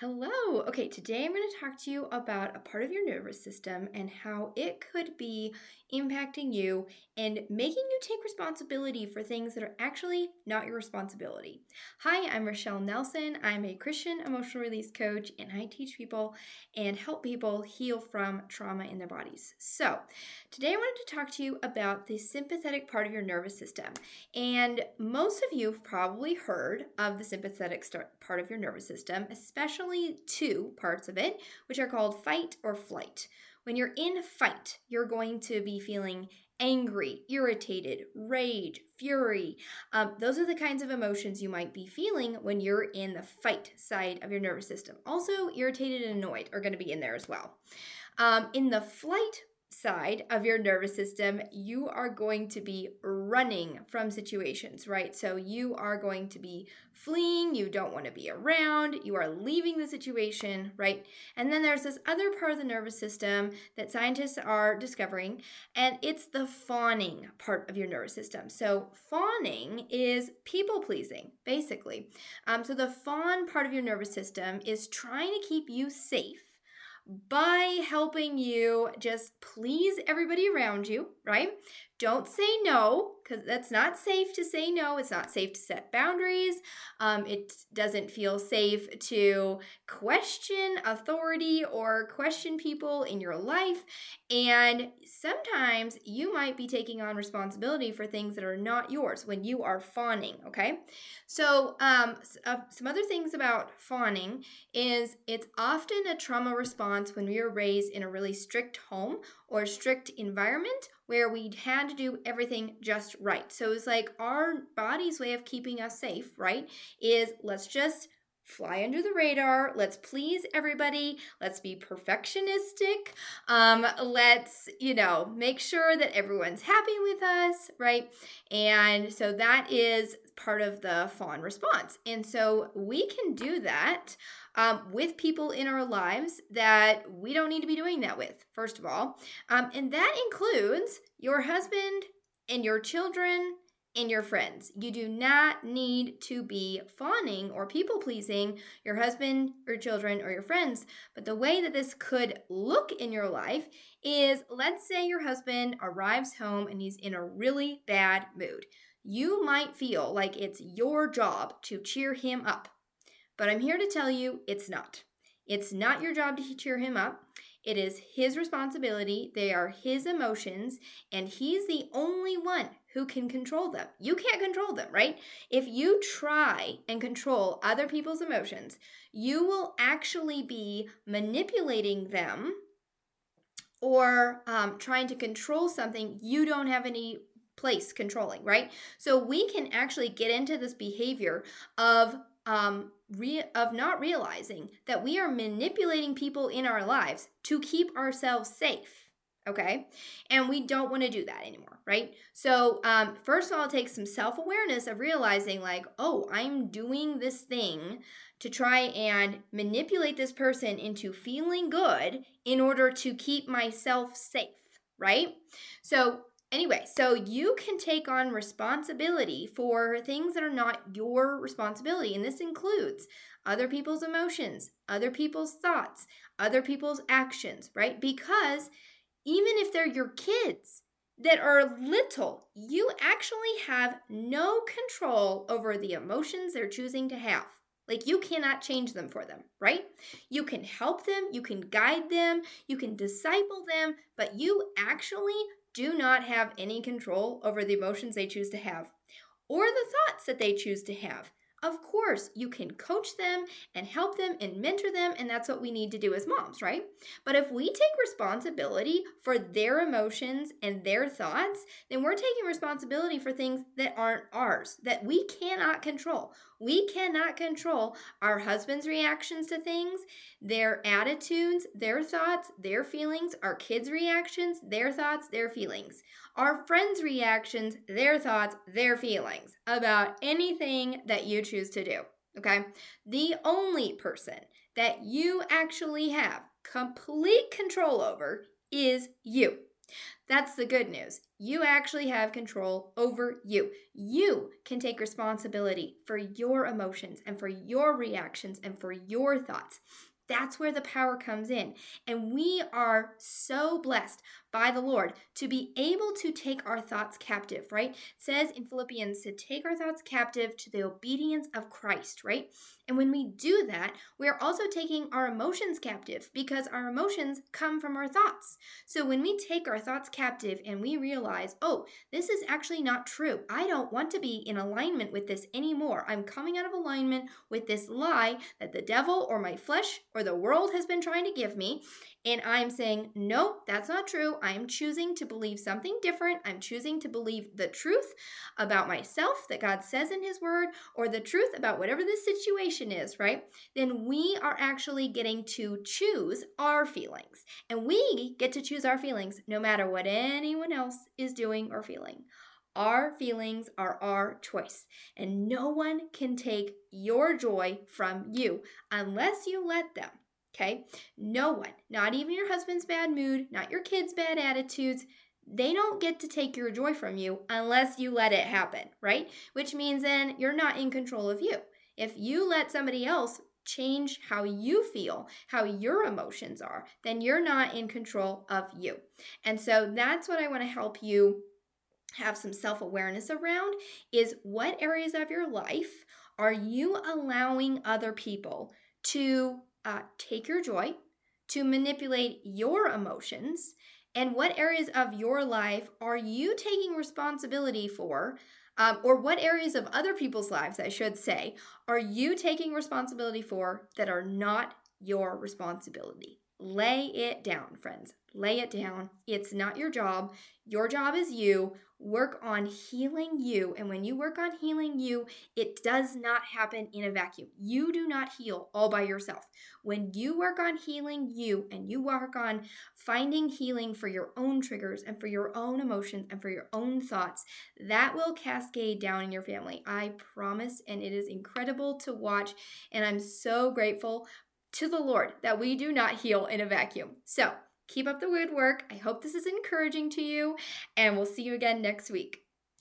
Hello. Okay, today I'm going to talk to you about a part of your nervous system and how it could be impacting you and making you take responsibility for things that are actually not your responsibility. Hi, I'm Rochelle Nelson. I'm a Christian emotional release coach and I teach people and help people heal from trauma in their bodies. So, today I wanted to talk to you about the sympathetic part of your nervous system. And most of you have probably heard of the sympathetic part of your nervous system, especially two parts of it, which are called fight or flight. When you're in fight, you're going to be feeling angry, irritated, rage, fury. Those are the kinds of emotions you might be feeling when you're in the fight side of your nervous system. Also, irritated and annoyed are going to be in there as well. In the flight side of your nervous system, you are going to be running from situations, right? So you are going to be fleeing, you don't want to be around, you are leaving the situation, right? And then there's this other part of the nervous system that scientists are discovering, and it's the fawning part of your nervous system. So fawning is people pleasing, basically. So the fawn part of your nervous system is trying to keep you safe by helping you just please everybody around you, right? Don't say no, because that's not safe to say no. It's not safe to set boundaries. It doesn't feel safe to question authority or question people in your life. And sometimes you might be taking on responsibility for things that are not yours when you are fawning, okay? So, some other things about fawning is it's often a trauma response when we were raised in a really strict home or strict environment where we had to do everything just right. So it's like our body's way of keeping us safe, right? Is let's just fly under the radar. Let's please everybody. Let's be perfectionistic. Let's, make sure that everyone's happy with us, right? And so that is part of the fawn response. And so we can do that with people in our lives that we don't need to be doing that with, first of all. And that includes your husband and your children and your friends. You do not need to be fawning or people pleasing your husband or children or your friends. But the way that this could look in your life is, let's say your husband arrives home and he's in a really bad mood. You might feel like it's your job to cheer him up. But I'm here to tell you it's not. It's not your job to cheer him up. It is his responsibility. They are his emotions, and he's the only one who can control them. You can't control them, right? If you try and control other people's emotions, you will actually be manipulating them or trying to control something you don't have any place controlling, right? So we can actually get into this behavior of not realizing that we are manipulating people in our lives to keep ourselves safe. Okay. And we don't want to do that anymore, right? So, first of all, it takes some self awareness of realizing, like, oh, I'm doing this thing to try and manipulate this person into feeling good in order to keep myself safe, right? So, anyway, so you can take on responsibility for things that are not your responsibility. And this includes other people's emotions, other people's thoughts, other people's actions, right? Because even if they're your kids that are little, you actually have no control over the emotions they're choosing to have. Like, you cannot change them for them, right? You can help them, you can guide them, you can disciple them, but you actually do not have any control over the emotions they choose to have or the thoughts that they choose to have. Of course, you can coach them and help them and mentor them, and that's what we need to do as moms, right? But if we take responsibility for their emotions and their thoughts, then we're taking responsibility for things that aren't ours, that we cannot control. We cannot control our husband's reactions to things, their attitudes, their thoughts, their feelings, our kids' reactions, their thoughts, their feelings, our friends' reactions, their thoughts, their feelings about anything that you choose to do, okay? The only person that you actually have complete control over is you. That's the good news. You actually have control over you. You can take responsibility for your emotions and for your reactions and for your thoughts. That's where the power comes in. And we are so blessed by the Lord to be able to take our thoughts captive, right? It says in Philippians to take our thoughts captive to the obedience of Christ, right? And when we do that, we are also taking our emotions captive because our emotions come from our thoughts. So when we take our thoughts captive and we realize, oh, this is actually not true. I don't want to be in alignment with this anymore. I'm coming out of alignment with this lie that the devil or my flesh or the world has been trying to give me. And I'm saying, no, that's not true. I'm choosing to believe something different. I'm choosing to believe the truth about myself that God says in His Word, or the truth about whatever this situation is, right? Then we are actually getting to choose our feelings. And we get to choose our feelings no matter what anyone else is doing or feeling. Our feelings are our choice, and no one can take your joy from you unless you let them. Okay? No one, not even your husband's bad mood, not your kids' bad attitudes, they don't get to take your joy from you unless you let it happen, right? Which means then you're not in control of you. If you let somebody else change how you feel, how your emotions are, then you're not in control of you. And so that's what I want to help you have some self-awareness around is what areas of your life are you allowing other people to take your joy, to manipulate your emotions, and what areas of your life are you taking responsibility for, or what areas of other people's lives, I should say, are you taking responsibility for that are not your responsibility? Lay it down, friends. Lay it down. It's not your job. Your job is you. Work on healing you. And when you work on healing you, it does not happen in a vacuum. You do not heal all by yourself. When you work on healing you and you work on finding healing for your own triggers and for your own emotions and for your own thoughts, that will cascade down in your family. I promise. And it is incredible to watch. And I'm so grateful to the Lord that we do not heal in a vacuum. So keep up the good work. I hope this is encouraging to you, and we'll see you again next week.